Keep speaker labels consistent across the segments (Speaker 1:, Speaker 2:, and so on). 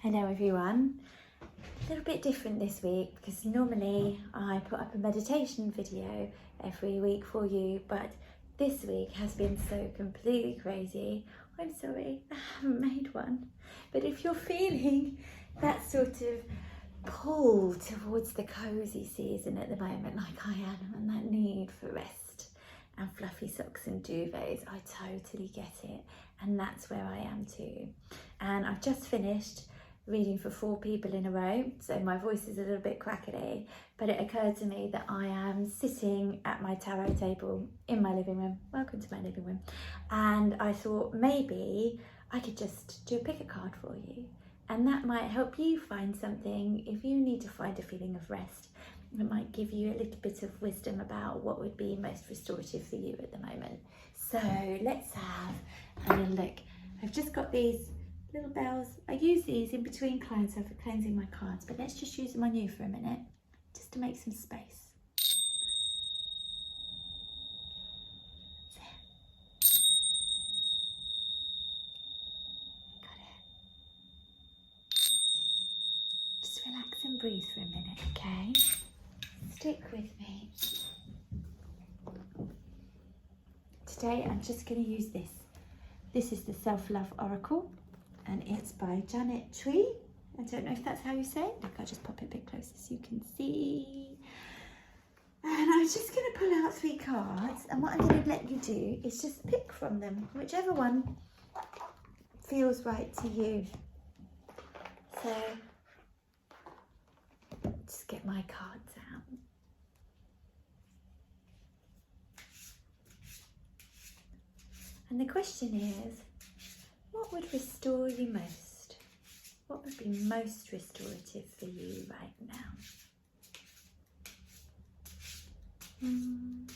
Speaker 1: Hello everyone. A little bit different this week because normally I put up a meditation video every week for you, but this week has been so completely crazy. I'm sorry, I haven't made one. But if you're feeling that sort of pull towards the cozy season at the moment, like I am, and that need for rest and fluffy socks and duvets, I totally get it. And that's where I am too. And I've just finished reading for 4 people in a row, so my voice is a little bit crackly, but it occurred to me that I am sitting at my tarot table in my living room. Welcome to my living room. And I thought maybe I could just do a pick a card for you, and that might help you find something. If you need to find a feeling of rest, it might give you a little bit of wisdom about what would be most restorative for you at the moment. So let's have a little look. I've just got these little bells. I use these in between clients for cleansing my cards, but let's just use them on you for a minute, just to make some space. Got it. Just relax and breathe for a minute, okay? Stick with me. Today I'm just going to use this. This is the Self-Love Oracle, and it's by Janet Tree. I don't know if that's how you say it. Look, I'll just pop it a bit closer so you can see. And I'm just going to pull out 3 cards, and what I'm going to let you do is just pick from them, whichever one feels right to you. So, just get my cards out. And the question is, what would restore you most? What would be most restorative for you right now? I'm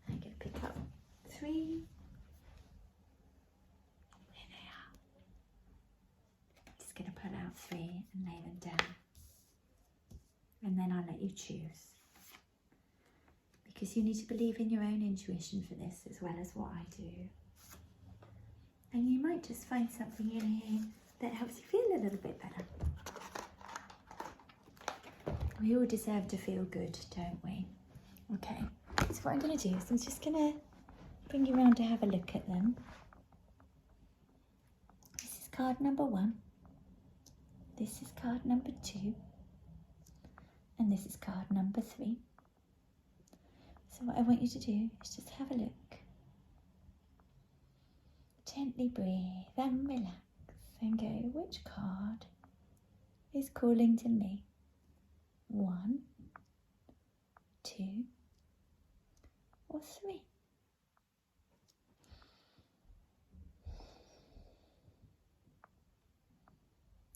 Speaker 1: going to pick up 3. There they are. I'm just going to pull out 3 and lay them down. And then I'll let you choose. Because you need to believe in your own intuition for this as well as what I do. And you might just find something in here that helps you feel a little bit better. We all deserve to feel good, don't we? Okay, so what I'm going to do is I'm just going to bring you around to have a look at them. This is card number 1. This is card number 2. And this is card number 3. So what I want you to do is just have a look. Gently breathe and relax and go, which card is calling to me? 1, 2, or 3?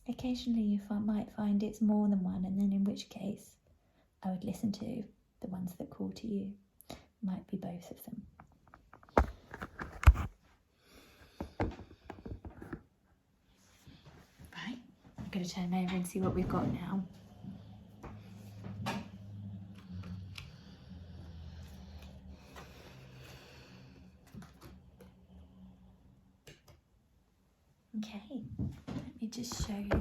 Speaker 1: Occasionally you might find it's more than one, and then in which case I would listen to the ones that call to you. Might be both of them. Right, I'm going to turn over and see what we've got now. Okay, let me just show you.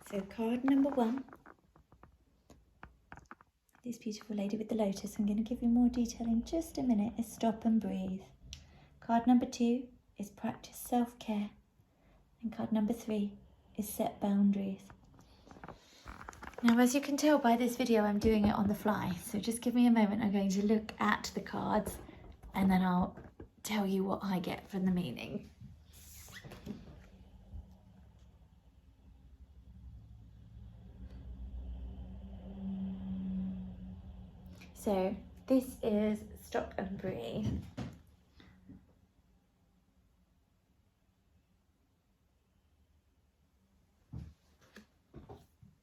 Speaker 1: So card number 1, this beautiful lady with the lotus. I'm going to give you more detail in just a minute, is stop and breathe. Card number 2 is practice self-care. And card number 3 is set boundaries. Now, as you can tell by this video, I'm doing it on the fly. So just give me a moment. I'm going to look at the cards and then I'll tell you what I get from the meaning. So this is stop and breathe.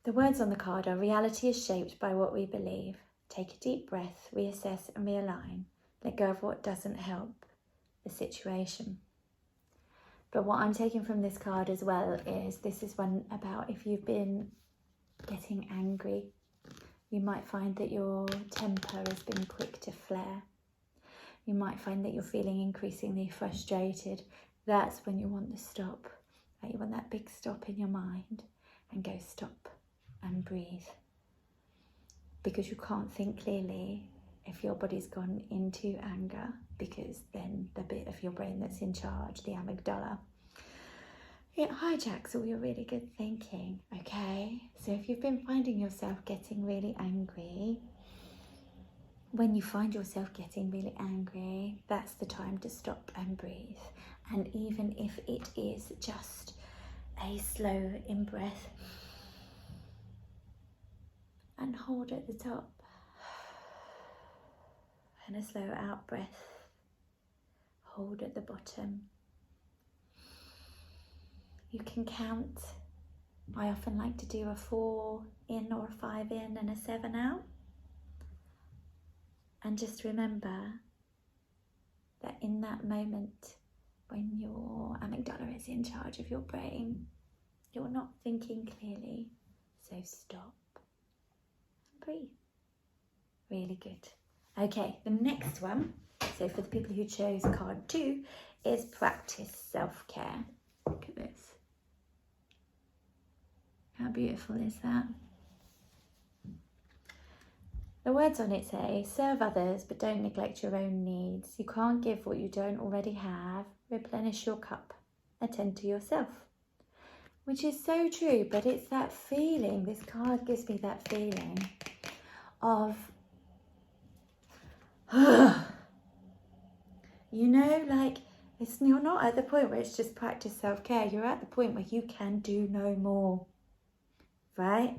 Speaker 1: The words on the card are: reality is shaped by what we believe. Take a deep breath, reassess and realign. Let go of what doesn't help the situation. But what I'm taking from this card as well is, this is one about if you've been getting angry. You might find that your temper has been quick to flare. You might find that you're feeling increasingly frustrated. That's when you want to stop Like you want that big stop in your mind and go stop and breathe. Because you can't think clearly if your body's gone into anger, because then the bit of your brain that's in charge, the amygdala, it hijacks all your really good thinking, okay? So if you've been finding yourself getting really angry, when you find yourself getting really angry, that's the time to stop and breathe. And even if it is just a slow in-breath and hold at the top, and a slow out-breath, hold at the bottom. You can count. I often like to do a 4 in or a 5 in and a 7 out. And just remember that in that moment when your amygdala is in charge of your brain, you're not thinking clearly. So stop and breathe. Really good. Okay, the next one, so for the people who chose card 2, is practice self-care. Look at this. How beautiful is that? The words on it say, serve others, but don't neglect your own needs. You can't give what you don't already have. Replenish your cup. Attend to yourself. Which is so true, but it's that feeling, this card gives me that feeling of, you know, like, you're not at the point where it's just practice self-care. You're at the point where you can do no more, right?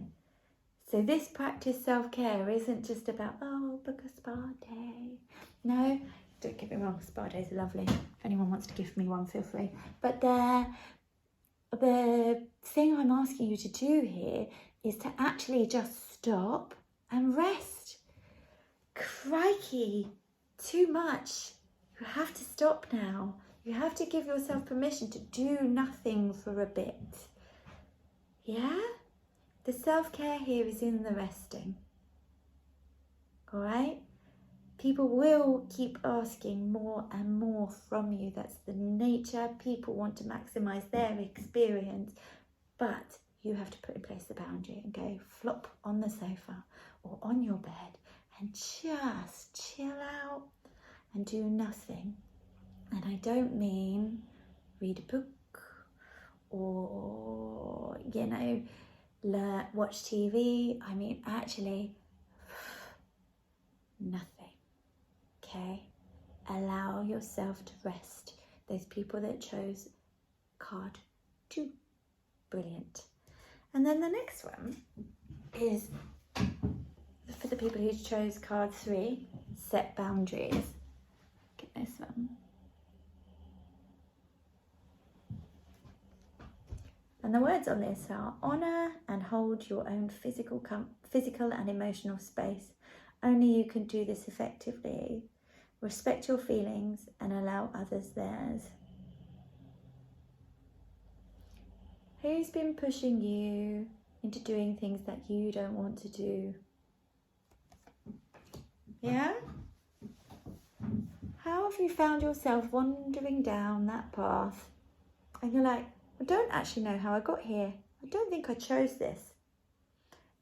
Speaker 1: So this practice self-care isn't just about, oh, book a spa day. No, don't get me wrong, spa days are lovely. If anyone wants to gift me one, feel free. But the thing I'm asking you to do here is to actually just stop and rest. Crikey, too much. You have to stop now. You have to give yourself permission to do nothing for a bit. Yeah? The self-care here is in the resting. All right? People will keep asking more and more from you. That's the nature. People want to maximize their experience, but you have to put in place the boundary and go flop on the sofa or on your bed and just chill out and do nothing. And I don't mean read a book or, you know, watch TV. I mean, actually, nothing. Okay? Allow yourself to rest. Those people that chose card 2. Brilliant. And then the next one is for the people who chose card 3, set boundaries. Look at this one. And the words on this are, honour and hold your own physical and emotional space. Only you can do this effectively. Respect your feelings and allow others theirs. Who's been pushing you into doing things that you don't want to do? Yeah? How have you found yourself wandering down that path? And you're like, I don't actually know how I got here. I don't think I chose this.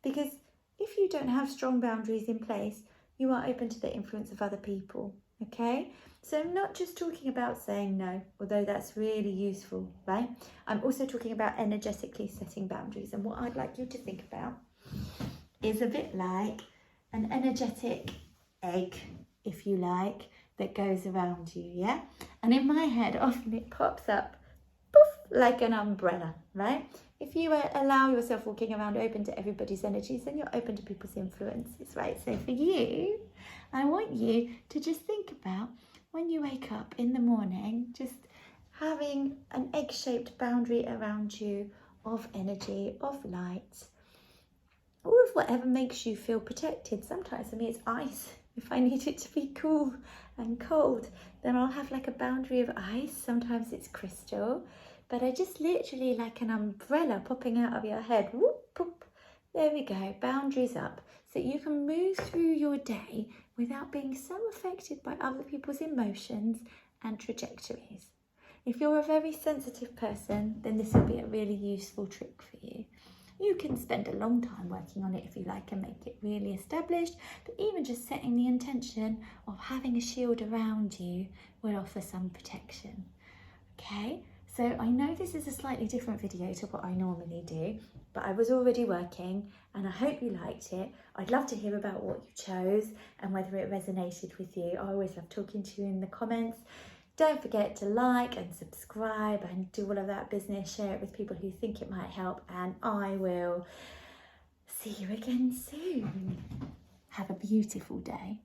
Speaker 1: Because if you don't have strong boundaries in place, you are open to the influence of other people, okay? So I'm not just talking about saying no, although that's really useful, right? I'm also talking about energetically setting boundaries. And what I'd like you to think about is a bit like an energetic egg, if you like, that goes around you, yeah? And in my head, often it pops up, poof, like an umbrella, right? If you allow yourself walking around open to everybody's energies, then you're open to people's influences, right? So for you, I want you to just think about when you wake up in the morning, just having an egg-shaped boundary around you of energy, of light, or of whatever makes you feel protected. Sometimes for me it's ice. If I need it to be cool and cold, then I'll have like a boundary of ice. Sometimes it's crystal, but I just literally like an umbrella popping out of your head. Whoop, whoop. There we go, boundaries up. So you can move through your day without being so affected by other people's emotions and trajectories. If you're a very sensitive person, then this will be a really useful trick for you. You can spend a long time working on it if you like and make it really established, but even just setting the intention of having a shield around you will offer some protection. Okay, so I know this is a slightly different video to what I normally do, but I was already working and I hope you liked it. I'd love to hear about what you chose and whether it resonated with you. I always love talking to you in the comments. Don't forget to like and subscribe and do all of that business. Share it with people who think it might help, and I will see you again soon. Have a beautiful day.